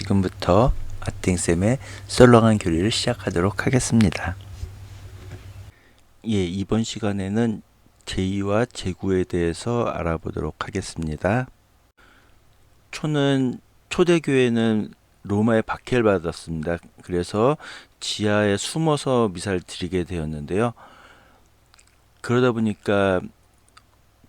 지금부터 아팅쌤의 썰렁한 교리를 시작하도록 하겠습니다. 이번 시간에는 제2와 제9에 대해서 알아보도록 하겠습니다. 초대교회는 로마에 박해를 받았습니다. 그래서 지하에 숨어서 미사를 드리게 되었는데요. 그러다 보니까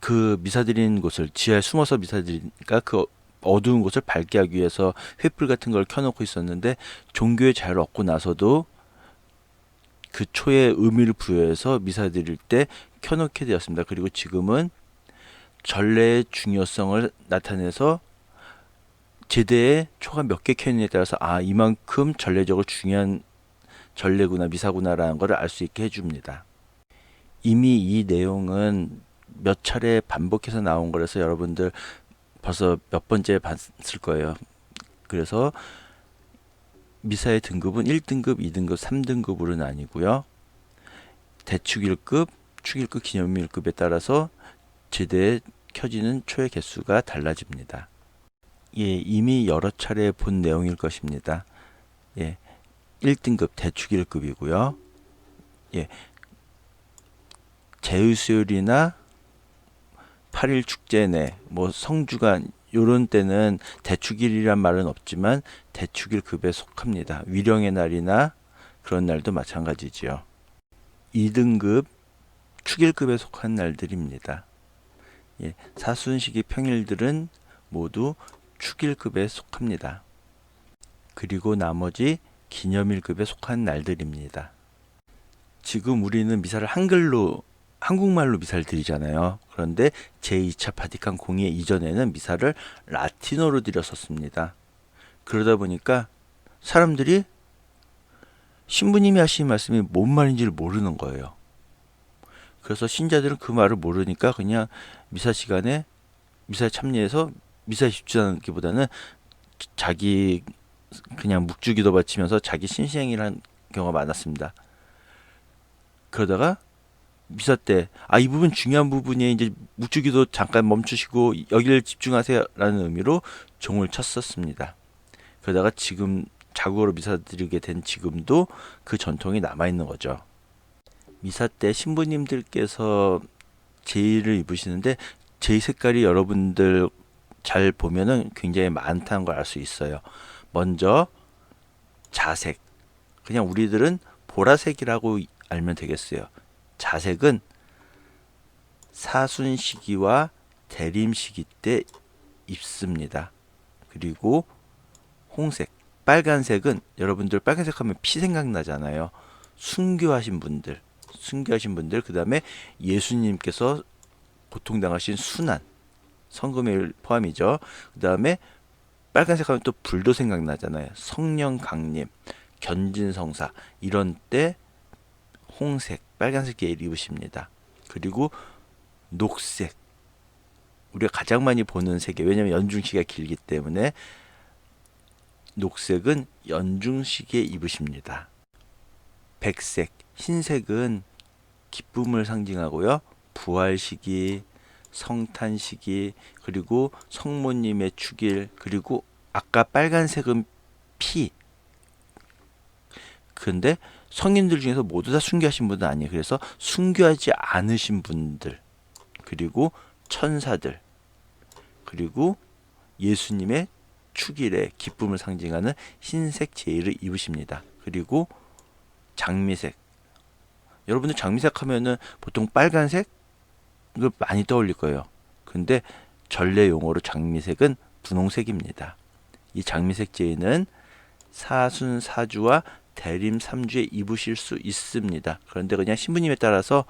그 미사 드리는 곳을 지하에 숨어서 미사 드리니까 그 어두운 곳을 밝게 하기 위해서 횃불 같은 걸 켜놓고 있었는데 종교의 자유를 얻고 나서도 그 초의 의미를 부여해서 미사 드릴 때 켜놓게 되었습니다. 그리고 지금은 전례의 중요성을 나타내서 제대에 초가 몇 개 켜있느냐에 따라서 이만큼 전례적으로 중요한 전례구나 미사구나라는 것을 알 수 있게 해줍니다. 이미 이 내용은 몇 차례 반복해서 나온 거라서 여러분들 벌써 몇 번째 봤을 거예요. 그래서 미사의 등급은 1등급, 2등급, 3등급으로 나뉘고요. 대축일급, 축일급, 기념일급에 따라서 제대에 켜지는 초의 개수가 달라집니다. 이미 여러 차례 본 내용일 것입니다. 1등급 대축일급이고요. 제의수요일이나 8일 축제내, 성주간 요런 때는 대축일이란 말은 없지만 대축일급에 속합니다. 위령의 날이나 그런 날도 마찬가지지요. 2등급 축일급에 속한 날들입니다. 사순시기 평일들은 모두 축일급에 속합니다. 그리고 나머지 기념일급에 속한 날들입니다. 지금 우리는 미사를 한국말로 미사를 드리잖아요. 그런데 제2차 바티칸 공의 이전에는 미사를 라틴어로 드렸었습니다. 그러다 보니까 사람들이 신부님이 하시는 말씀이 뭔 말인지를 모르는 거예요. 그래서 신자들은 그 말을 모르니까 그냥 미사 시간에 미사에 참여해서 미사에 집중하기보다는 자기 그냥 묵주기도 바치면서 자기 신시행을 한 경우가 많았습니다. 그러다가 미사 때 이 부분 중요한 부분이 이제 묵주기도 잠깐 멈추시고 여기를 집중하세요 라는 의미로 종을 쳤었습니다. 그러다가 지금 자국어로 미사 드리게 된 지금도 그 전통이 남아있는 거죠. 미사 때 신부님들께서 제의를 입으시는데 제의 색깔이 여러분들 잘 보면은 굉장히 많다는 걸 알 수 있어요. 먼저 자색, 그냥 우리들은 보라색이라고 알면 되겠어요. 자색은 사순시기와 대림시기 때 입습니다. 그리고 홍색, 빨간색은 여러분들 빨간색 하면 피 생각나잖아요. 순교하신 분들, 그 다음에 예수님께서 고통당하신 순환, 성금일 포함이죠. 그 다음에 빨간색 하면 또 불도 생각나잖아요. 성령 강림, 견진성사, 이런 때 홍색, 빨간색 계열 입으십니다. 그리고 녹색, 우리가 가장 많이 보는 색이에요. 왜냐하면 연중시기가 길기 때문에 녹색은 연중시기에 입으십니다. 백색, 흰색은 기쁨을 상징하고요. 부활시기, 성탄시기, 그리고 성모님의 축일, 그리고 아까 빨간색은 피. 근데 성인들 중에서 모두 다 순교하신 분은 아니에요. 그래서 순교하지 않으신 분들, 그리고 천사들, 그리고 예수님의 축일의 기쁨을 상징하는 흰색 제의를 입으십니다. 그리고 장미색. 여러분들 장미색 하면은 보통 빨간색 이걸 많이 떠올릴 거예요. 근데 전례 용어로 장미색은 분홍색입니다. 이 장미색 제의는 사순 사주와 대림 3주에 입으실 수 있습니다. 그런데 그냥 신부님에 따라서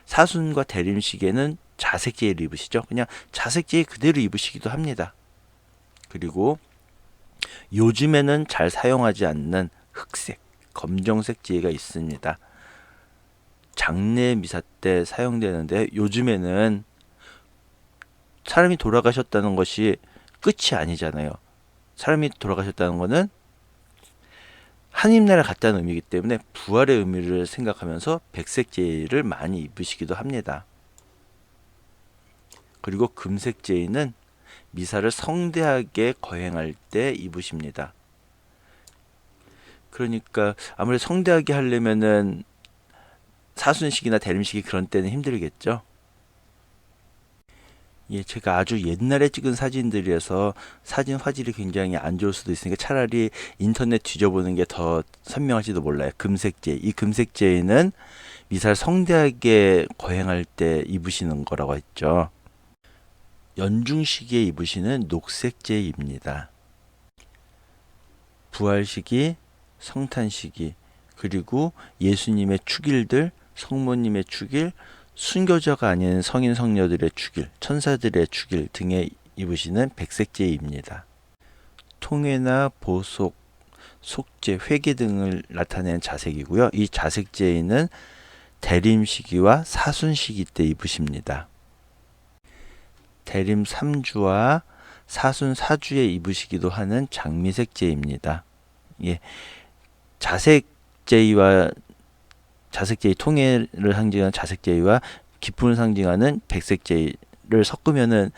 사순과 대림 시기에는 자색 제의를 입으시죠. 그냥 자색 제의 그대로 입으시기도 합니다. 그리고 요즘에는 잘 사용하지 않는 흑색, 검정색 제의가 있습니다. 장례 미사 때 사용되는데 요즘에는 사람이 돌아가셨다는 것이 끝이 아니잖아요. 사람이 돌아가셨다는 것은 하느님나라에 갔다는 의미이기 때문에 부활의 의미를 생각하면서 백색 제의를 많이 입으시기도 합니다. 그리고 금색 제의는 미사를 성대하게 거행할 때 입으십니다. 그러니까 아무래도 성대하게 하려면은 사순식이나 대림식이 그런 때는 힘들겠죠. 예, 제가 아주 옛날에 찍은 사진들이라서 사진 화질이 굉장히 안 좋을 수도 있으니까 차라리 인터넷 뒤져보는 게 더 선명할지도 몰라요. 금색제. 이 금색제는 미사를 성대하게 거행할 때 입으시는 거라고 했죠. 연중시기에 입으시는 녹색제입니다. 부활시기, 성탄시기, 그리고 예수님의 축일들, 성모님의 축일, 순교자가 아닌 성인 성녀들의 축일, 천사들의 축일 등에 입으시는 백색제입니다. 통회나 보석, 속죄, 회개 등을 나타내는 자색이고요. 이 자색제는 대림 시기와 사순 시기 때 입으십니다. 대림 3주와 사순 4주에 입으시기도 하는 장미색제입니다. 예, 자색제와 자색제의 통해를 상징하는 자색제와 기쁨을 상징하는 백색제를 섞으면은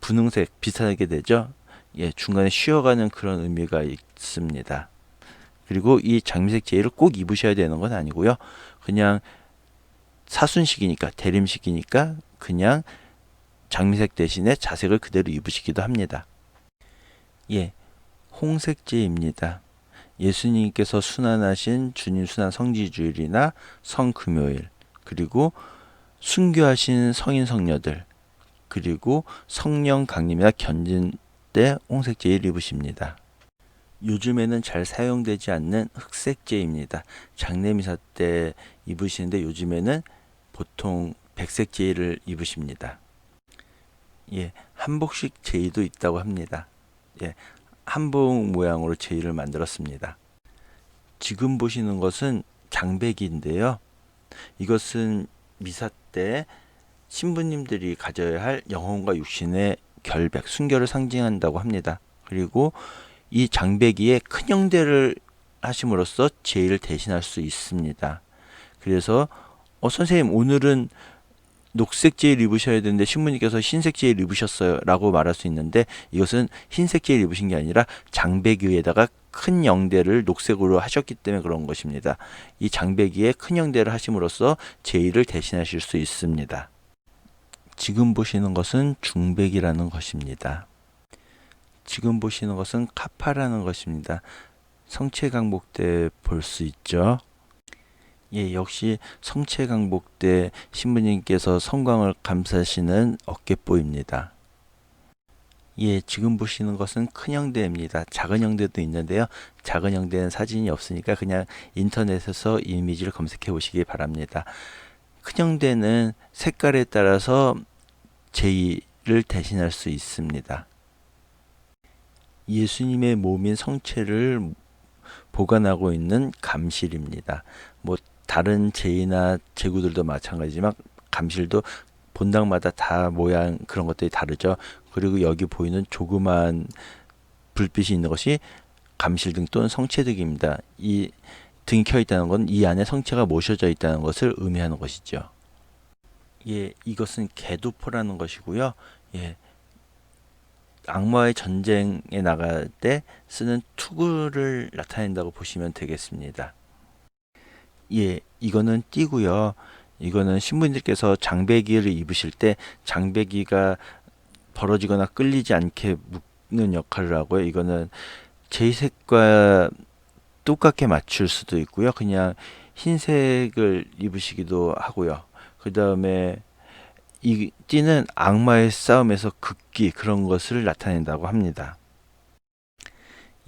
분홍색 비슷하게 되죠. 예, 중간에 쉬어가는 그런 의미가 있습니다. 그리고 이 장미색 제의를 꼭 입으셔야 되는 건 아니고요. 그냥 사순식이니까 대림식이니까 그냥 장미색 대신에 자색을 그대로 입으시기도 합니다. 예, 홍색제입니다. 예수님께서 순환하신 주님 순환 성지주일이나 성금요일, 그리고 순교하신 성인 성녀들, 그리고 성령 강림이나 견진 때 홍색제를 입으십니다. 요즘에는 잘 사용되지 않는 흑색제입니다. 장례미사 때 입으시는데 요즘에는 보통 백색제를 입으십니다. 예, 한복식 제의도 있다고 합니다. 예, 한복 모양으로 제의를 만들었습니다. 지금 보시는 것은 장백인데요. 이것은 미사 때 신부님들이 가져야 할 영혼과 육신의 결백, 순결을 상징한다고 합니다. 그리고 이 장배기에 큰 형대를 하심으로써 제의를 대신할 수 있습니다. 그래서 선생님 오늘은 녹색 제의를 입으셔야 되는데 신부님께서 흰색 제의를 입으셨어요 라고 말할 수 있는데 이것은 흰색 제의를 입으신 게 아니라 장배기에다가 큰 영대를 녹색으로 하셨기 때문에 그런 것입니다. 이 장배기에 큰 영대를 하심으로써 제의를 대신하실 수 있습니다. 지금 보시는 것은 중백이라는 것입니다. 지금 보시는 것은 카파라는 것입니다. 성체강복 때 볼 수 있죠. 예, 역시 성체강복 때 신부님께서 성광을 감싸시는 어깨뽀입니다. 예, 지금 보시는 것은 큰 형대입니다. 작은 형대도 있는데요. 작은 형대는 사진이 없으니까 그냥 인터넷에서 이미지를 검색해 보시기 바랍니다. 큰 형대는 색깔에 따라서 제의를 대신할 수 있습니다. 예수님의 몸인 성체를 보관하고 있는 감실입니다. 뭐 다른 제의나 제구들도 마찬가지지만 감실도 본당마다 다 모양 그런 것들이 다르죠. 그리고 여기 보이는 조그만 불빛이 있는 것이 감실등 또는 성체등입니다. 이 등이 켜 있다는 건 이 안에 성체가 모셔져 있다는 것을 의미하는 것이죠. 예, 이것은 개도포라는 것이고요. 예, 악마의 전쟁에 나갈 때 쓰는 투구를 나타낸다고 보시면 되겠습니다. 예, 이거는 띠고요. 이거는 신부님들께서 장배기를 입으실 때 장배기가 벌어지거나 끌리지 않게 묶는 역할을 하고요. 이거는 제색과 똑같게 맞출 수도 있고요. 그냥 흰색을 입으시기도 하고요. 그 다음에 이 띠는 악마의 싸움에서 극기 그런 것을 나타낸다고 합니다.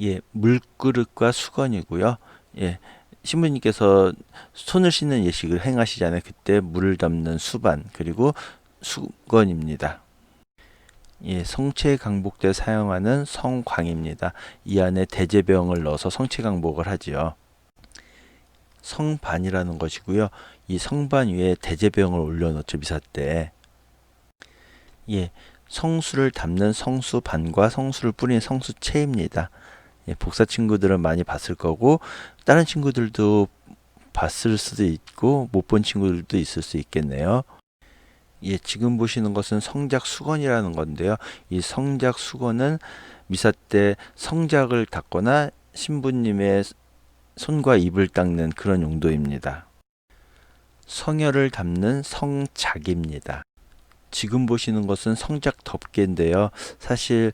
예, 물그릇과 수건이고요. 예, 신부님께서 손을 씻는 예식을 행하시잖아요. 그때 물을 담는 수반 그리고 수건입니다. 예, 성체 강복 때 사용하는 성광입니다. 이 안에 대제병을 넣어서 성체 강복을 하지요. 성반이라는 것이고요. 이 성반 위에 대제병을 올려놓죠. 미사 때. 예, 성수를 담는 성수반과 성수를 뿌린 성수체입니다. 예, 복사 친구들은 많이 봤을 거고 다른 친구들도 봤을 수도 있고 못 본 친구들도 있을 수 있겠네요. 예, 지금 보시는 것은 성작 수건이라는 건데요. 이 성작 수건은 미사 때 성작을 닦거나 신부님의 손과 입을 닦는 그런 용도입니다. 성혈을 담는 성작입니다. 지금 보시는 것은 성작 덮개인데요. 사실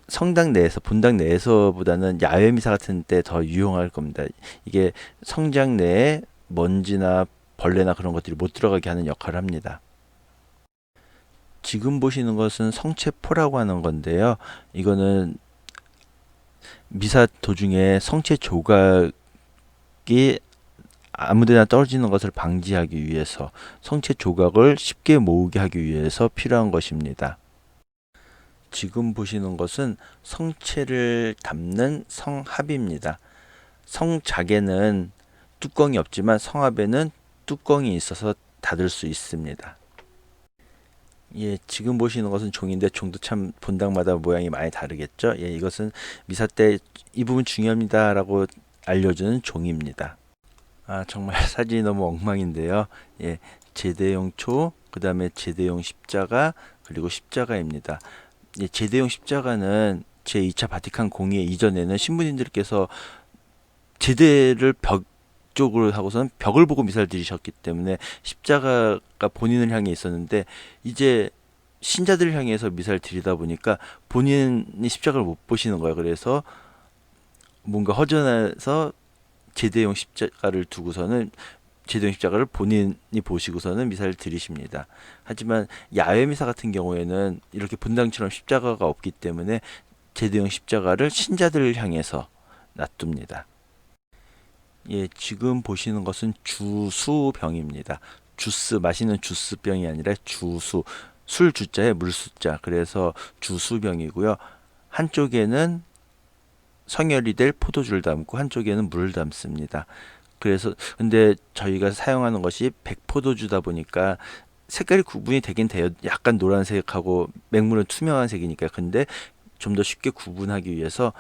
성당 내에서, 본당 내에서보다는 야외 미사 같은 때 더 유용할 겁니다. 이게 성장 내에 먼지나 벌레나 그런 것들이 못 들어가게 하는 역할을 합니다. 지금 보시는 것은 성체포라고 하는 건데요. 이거는 미사 도중에 성체 조각이 아무데나 떨어지는 것을 방지하기 위해서, 성체 조각을 쉽게 모으게 하기 위해서 필요한 것입니다. 지금 보시는 것은 성체를 담는 성합입니다. 성작에는 뚜껑이 없지만 성합에는 뚜껑이 있어서 닫을 수 있습니다. 예, 지금 보시는 것은 종인데 종도 참 본당마다 모양이 많이 다르겠죠. 예, 이것은 미사 때 이 부분 중요합니다라고 알려주는 종입니다. 아, 정말 사진이 너무 엉망인데요. 예, 제대용 초, 그 다음에 제대용 십자가, 그리고 십자가입니다. 예, 제대용 십자가는 제2차 바티칸 공의 이전에는 신부님들께서 제대를 벽 쪽으로 하고선 벽을 보고 미사를 드리셨기 때문에 십자가가 본인을 향해 있었는데, 이제 신자들을 향해서 미사를 드리다 보니까 본인이 십자가를 못 보시는 거예요. 그래서 뭔가 허전해서 제대용 십자가를 두고서는, 제대용 십자가를 본인이 보시고서는 미사를 드리십니다. 하지만 야외 미사 같은 경우에는 이렇게 본당처럼 십자가가 없기 때문에 제대용 십자가를 신자들을 향해서 놔둡니다. 예, 지금 보시는 것은 주수병입니다. 주스, 마시는 주스병이 아니라 주수, 술 주자에 물 수자, 그래서 주수병이고요. 한쪽에는 성혈이 될 포도주를 담고 한쪽에는 물을 담습니다. 그래서 근데 저희가 사용하는 것이 백포도주다 보니까 색깔이 구분이 되긴 돼요. 약간 노란색하고 맹물은 투명한 색이니까. 근데 좀 더 쉽게 구분하기 위해서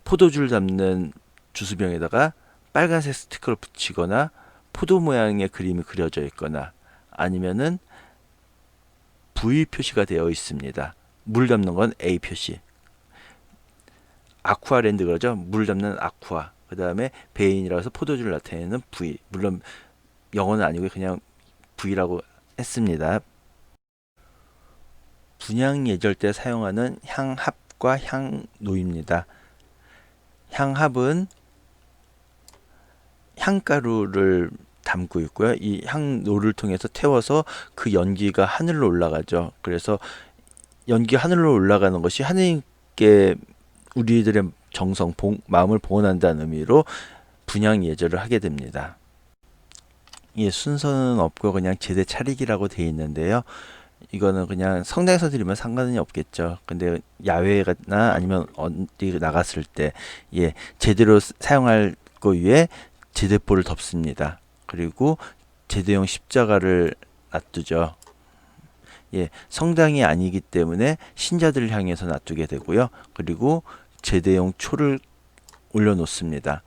포도주를 담는 주수병에다가 빨간색 스티커를 붙이거나 포도 모양의 그림이 그려져 있거나 아니면은 V 표시가 되어 있습니다. 물 담는 건 A 표시. 아쿠아랜드 그러죠. 물 담는 아쿠아. 그 다음에 베인이라고 해서 포도주를 나타내는 V. 물론 영어는 아니고 그냥 V라고 했습니다. 분향 예절 때 사용하는 향합과 향노입니다. 향합은 향가루를 담고 있고요. 이 향노를 통해서 태워서 그 연기가 하늘로 올라가죠. 그래서 연기가 하늘로 올라가는 것이 하느님께 우리들의 정성, 마음을 봉헌한다는 의미로 분향 예절을 하게 됩니다. 예, 순서는 없고 그냥 제대 차리기라고 되어 있는데요. 이거는 그냥 성당에서 드리면 상관은 없겠죠. 근데 야외나 아니면 어디 나갔을 때, 예, 제대로 사용할 거 위에 제대포를 덮습니다. 그리고 제대용 십자가를 놔두죠. 예, 성당이 아니기 때문에 신자들을 향해서 놔두게 되고요. 그리고 제대용 초를 올려놓습니다.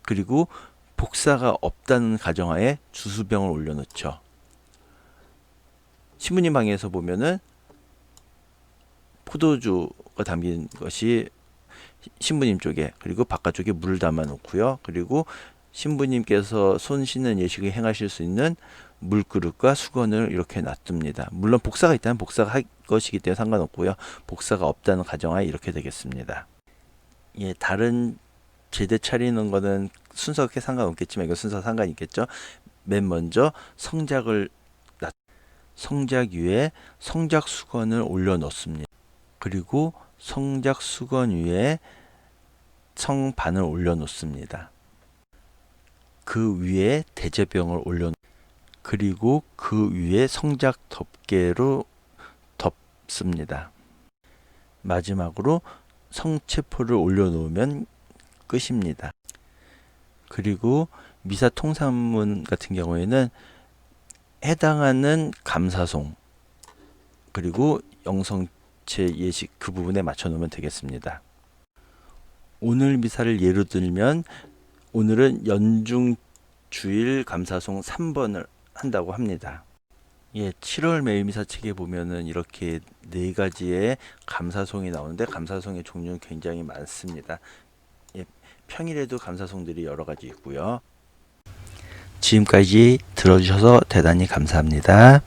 그리고 복사가 없다는 가정하에 주수병을 올려놓죠. 신부님 방에서 보면은 포도주가 담긴 것이 신부님 쪽에, 그리고 바깥쪽에 물을 담아 놓고요. 그리고 신부님께서 손 씻는 예식을 행하실 수 있는 물그릇과 수건을 이렇게 놔둡니다. 물론 복사가 있다면 복사가 할 것이기 때문에 상관없고요. 복사가 없다는 가정하에 이렇게 되겠습니다. 예, 다른 제대 차리는 거는 순서가 크게 상관없겠지만 이거 순서 상관이 있겠죠. 맨 먼저 성작 위에 성작 수건을 올려 놓습니다. 그리고 성작 수건 위에 성반을 올려 놓습니다. 그 위에 대제병을 올려, 그리고 그 위에 성작 덮개로 덮습니다. 마지막으로 성체포를 올려놓으면 끝입니다. 그리고 미사 통산문 같은 경우에는 해당하는 감사송, 그리고 영성체 예식 그 부분에 맞춰 놓으면 되겠습니다. 오늘 미사를 예로 들면 오늘은 연중주일 감사송 3번을 한다고 합니다. 예, 7월 매일미사 책에 보면은 이렇게 네 가지의 감사송이 나오는데 감사송의 종류는 굉장히 많습니다. 예, 평일에도 감사송들이 여러 가지 있고요. 지금까지 들어주셔서 대단히 감사합니다.